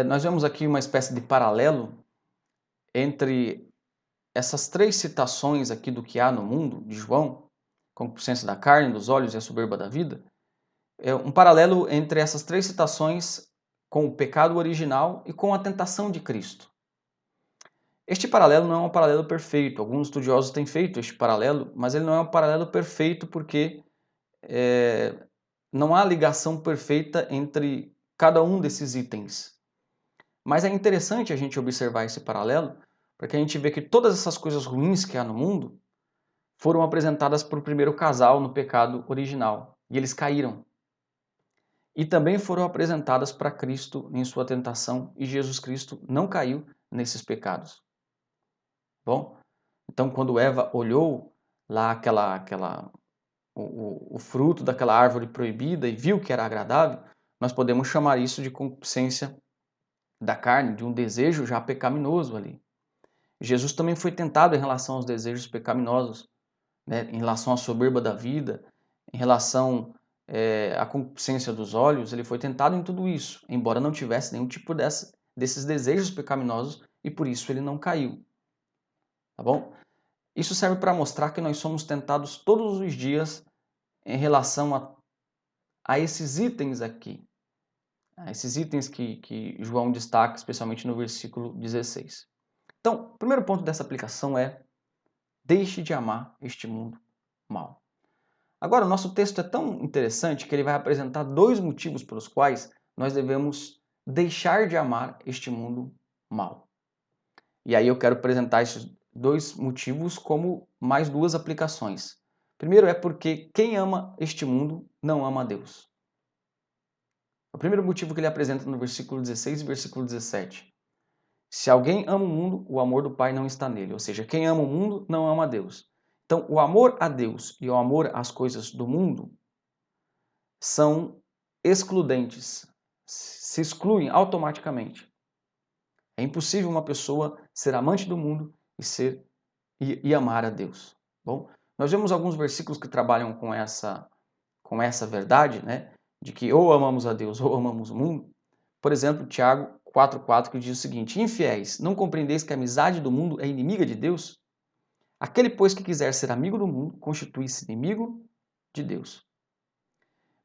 Speaker 1: nós vemos aqui uma espécie de paralelo entre essas 3 citações aqui do que há no mundo, de João, concupiscência da carne, dos olhos e a soberba da vida, um paralelo entre essas 3 citações com o pecado original e com a tentação de Cristo. Este paralelo não é um paralelo perfeito. Alguns estudiosos têm feito este paralelo, mas ele não é um paralelo perfeito porque não há ligação perfeita entre cada um desses itens. Mas é interessante a gente observar esse paralelo, porque a gente vê que todas essas coisas ruins que há no mundo foram apresentadas por primeiro casal no pecado original, e eles caíram. E também foram apresentadas para Cristo em sua tentação, e Jesus Cristo não caiu nesses pecados. Bom, então quando Eva olhou lá o fruto daquela árvore proibida e viu que era agradável, nós podemos chamar isso de concupiscência da carne, de um desejo já pecaminoso ali. Jesus também foi tentado em relação aos desejos pecaminosos, né? Em relação à soberba da vida, em relação à concupiscência dos olhos, ele foi tentado em tudo isso, embora não tivesse nenhum tipo desses desejos pecaminosos e por isso ele não caiu. Tá bom? Isso serve para mostrar que nós somos tentados todos os dias em relação a esses itens aqui, a esses itens que João destaca, especialmente no versículo 16. Então, o primeiro ponto dessa aplicação é: deixe de amar este mundo mal. Agora, o nosso texto é tão interessante que ele vai apresentar 2 motivos pelos quais nós devemos deixar de amar este mundo mal. E aí eu quero apresentar esses 2 motivos como mais 2 aplicações. Primeiro é porque quem ama este mundo não ama a Deus. O primeiro motivo que ele apresenta no versículo 16 e versículo 17. Se alguém ama o mundo, o amor do Pai não está nele. Ou seja, quem ama o mundo não ama a Deus. Então, o amor a Deus e o amor às coisas do mundo são excludentes, se excluem automaticamente. É impossível uma pessoa ser amante do mundo e amar a Deus. Bom, nós vemos alguns versículos que trabalham com essa verdade, né, de que ou amamos a Deus ou amamos o mundo. Por exemplo, Tiago 4,4, que diz o seguinte: infiéis, não compreendeis que a amizade do mundo é inimiga de Deus? Aquele, pois, que quiser ser amigo do mundo, constitui-se inimigo de Deus.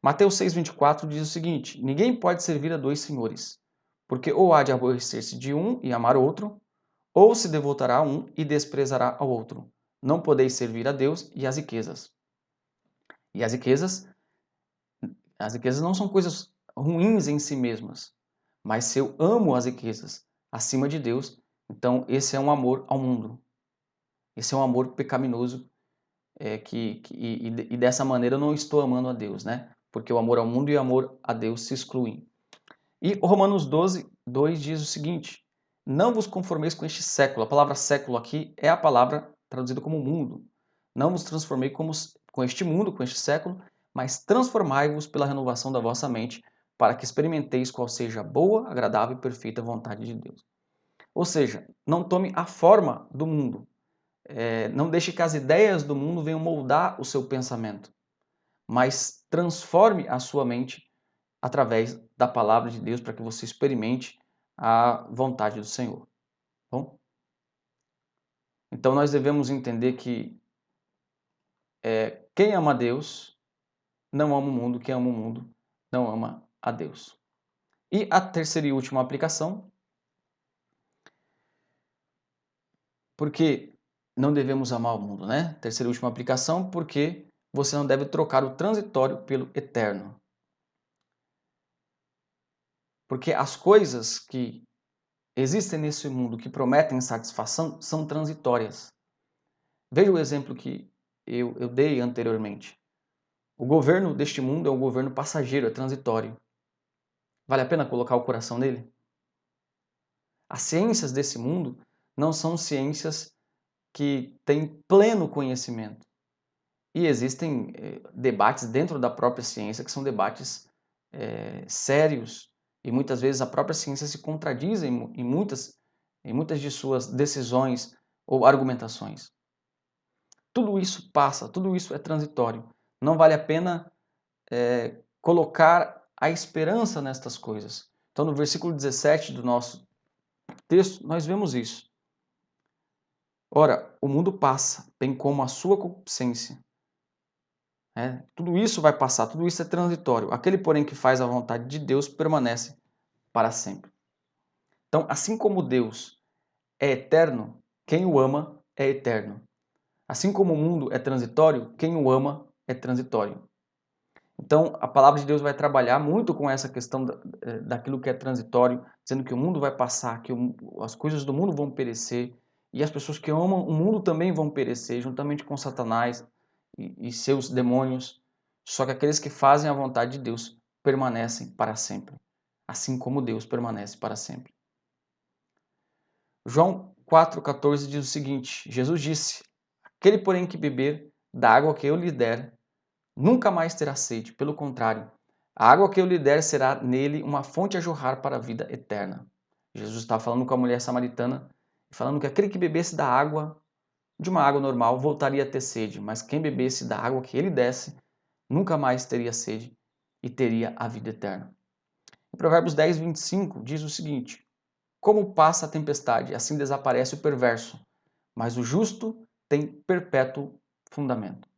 Speaker 1: Mateus 6,24 diz o seguinte: ninguém pode servir a 2 senhores, porque ou há de aborrecer-se de um e amar outro, ou se devotará a um e desprezará ao outro. Não podeis servir a Deus e às riquezas. E as riquezas não são coisas ruins em si mesmas, mas se eu amo as riquezas acima de Deus, então esse é um amor ao mundo. Esse é um amor pecaminoso e dessa maneira eu não estou amando a Deus, né? Porque o amor ao mundo e o amor a Deus se excluem. E Romanos 12, 2 diz o seguinte: não vos conformeis com este século. A palavra século aqui é a palavra traduzida como mundo. Não vos transformei com com este mundo, com este século, mas transformai-vos pela renovação da vossa mente, para que experimenteis qual seja a boa, agradável e perfeita vontade de Deus. Ou seja, não tome a forma do mundo. Não deixe que as ideias do mundo venham moldar o seu pensamento, mas transforme a sua mente através da palavra de Deus para que você experimente a vontade do Senhor. Bom? Então nós devemos entender que quem ama a Deus não ama o mundo, quem ama o mundo não ama a Deus. E a terceira e última aplicação, porque não devemos amar o mundo, né? Terceira e última aplicação, porque você não deve trocar o transitório pelo eterno. Porque as coisas que existem nesse mundo que prometem satisfação são transitórias. Veja o exemplo que eu dei anteriormente. O governo deste mundo é um governo passageiro, é transitório. Vale a pena colocar o coração nele? As ciências desse mundo não são ciências que têm pleno conhecimento. E existem debates dentro da própria ciência que são debates sérios. E muitas vezes a própria ciência se contradiz em muitas de suas decisões ou argumentações. Tudo isso passa, tudo isso é transitório. Não vale a pena colocar a esperança nestas coisas. Então, no versículo 17 do nosso texto, nós vemos isso. Ora, o mundo passa, bem como a sua concupiscência. Tudo isso vai passar, tudo isso é transitório. Aquele, porém, que faz a vontade de Deus permanece para sempre. Então, assim como Deus é eterno, quem o ama é eterno. Assim como o mundo é transitório, quem o ama é transitório. Então, a palavra de Deus vai trabalhar muito com essa questão daquilo que é transitório, dizendo que o mundo vai passar, que as coisas do mundo vão perecer, e as pessoas que amam o mundo também vão perecer, juntamente com Satanás e seus demônios. Só que aqueles que fazem a vontade de Deus permanecem para sempre, assim como Deus permanece para sempre. João 4,14 diz o seguinte: Jesus disse: aquele, porém, que beber da água que eu lhe der, nunca mais terá sede, pelo contrário, a água que eu lhe der será nele uma fonte a jorrar para a vida eterna. Jesus está falando com a mulher samaritana, falando que aquele que bebesse da água, de uma água normal, voltaria a ter sede, mas quem bebesse da água que ele desse, nunca mais teria sede e teria a vida eterna. Em Provérbios 10, 25 diz o seguinte: como passa a tempestade, assim desaparece o perverso, mas o justo tem perpétuo fundamento.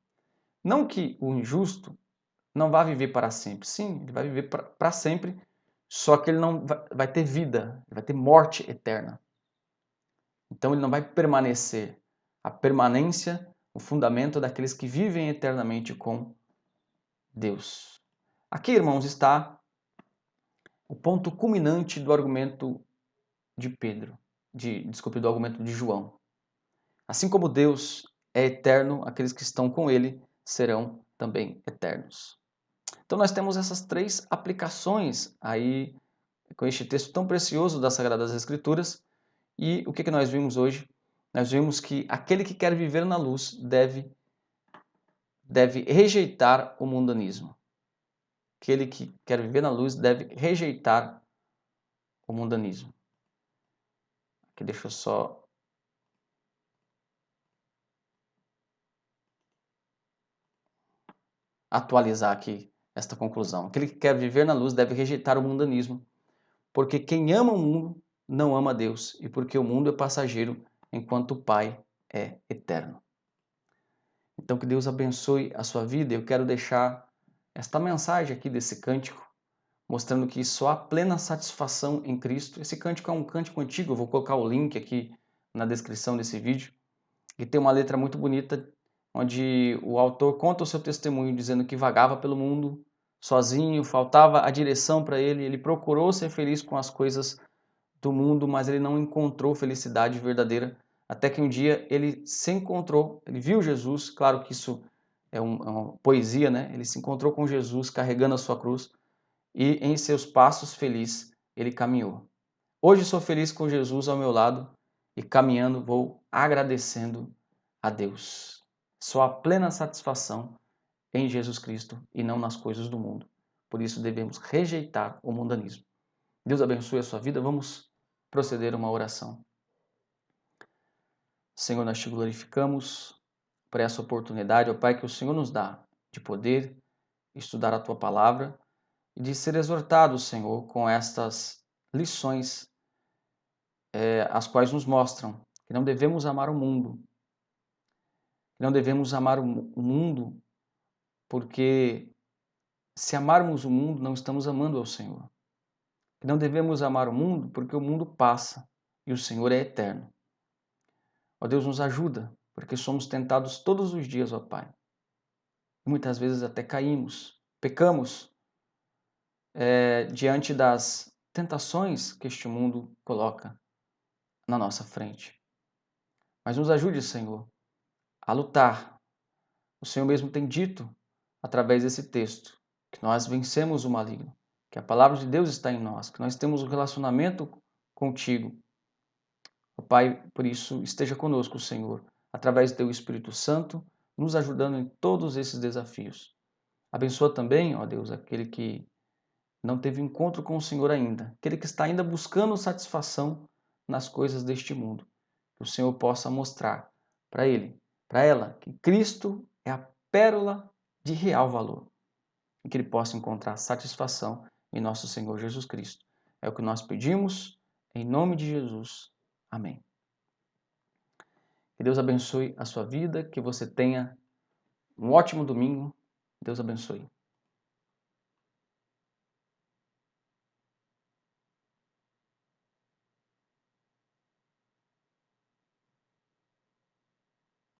Speaker 1: Não que o injusto não vai viver para sempre. Sim, ele vai viver para sempre, só que ele não vai ter vida, ele vai ter morte eterna. Então ele não vai permanecer. A permanência, o fundamento daqueles que vivem eternamente com Deus. Aqui, irmãos, está o ponto culminante do argumento de Pedro, do argumento de João. Assim como Deus é eterno, aqueles que estão com ele serão também eternos. Então nós temos essas três aplicações aí com este texto tão precioso das Sagradas Escrituras. E o que nós vimos hoje? Nós vimos que aquele que quer viver na luz deve rejeitar o mundanismo. Aquele que quer viver na luz deve rejeitar o mundanismo. Aqui deixa eu só atualizar aqui esta conclusão. Aquele que quer viver na luz deve rejeitar o mundanismo, porque quem ama o mundo não ama Deus, e porque o mundo é passageiro, enquanto o Pai é eterno. Então que Deus abençoe a sua vida. Eu quero deixar esta mensagem aqui desse cântico, mostrando que só há plena satisfação em Cristo. Esse cântico é um cântico antigo, eu vou colocar o link aqui na descrição desse vídeo, que tem uma letra muito bonita, onde o autor conta o seu testemunho, dizendo que vagava pelo mundo sozinho, faltava a direção para ele, ele procurou ser feliz com as coisas do mundo, mas ele não encontrou felicidade verdadeira, até que um dia ele se encontrou, ele viu Jesus, claro que isso é uma poesia, né? Ele se encontrou com Jesus carregando a sua cruz e em seus passos felizes ele caminhou. Hoje sou feliz com Jesus ao meu lado e caminhando vou agradecendo a Deus. Só a plena satisfação em Jesus Cristo e não nas coisas do mundo. Por isso devemos rejeitar o mundanismo. Deus abençoe a sua vida. Vamos proceder a uma oração. Senhor, nós te glorificamos por essa oportunidade, ó Pai, que o Senhor nos dá de poder estudar a tua palavra e de ser exortado, Senhor, com estas lições, as quais nos mostram que não devemos amar o mundo, que não devemos amar o mundo, porque se amarmos o mundo, não estamos amando ao Senhor. Que não devemos amar o mundo, porque o mundo passa e o Senhor é eterno. Ó Deus, nos ajuda, porque somos tentados todos os dias, ó Pai. E muitas vezes até caímos, pecamos diante das tentações que este mundo coloca na nossa frente. Mas nos ajude, Senhor, a lutar. O Senhor mesmo tem dito, através desse texto, que nós vencemos o maligno, que a palavra de Deus está em nós, que nós temos um relacionamento contigo. Ó Pai, por isso, esteja conosco, Senhor, através do Teu Espírito Santo, nos ajudando em todos esses desafios. Abençoa também, ó Deus, aquele que não teve encontro com o Senhor ainda, aquele que está ainda buscando satisfação nas coisas deste mundo. Que o Senhor possa mostrar para ele, para ela, que Cristo é a pérola de real valor e que ele possa encontrar satisfação em nosso Senhor Jesus Cristo. É o que nós pedimos, em nome de Jesus. Amém. Que Deus abençoe a sua vida, que você tenha um ótimo domingo. Deus abençoe.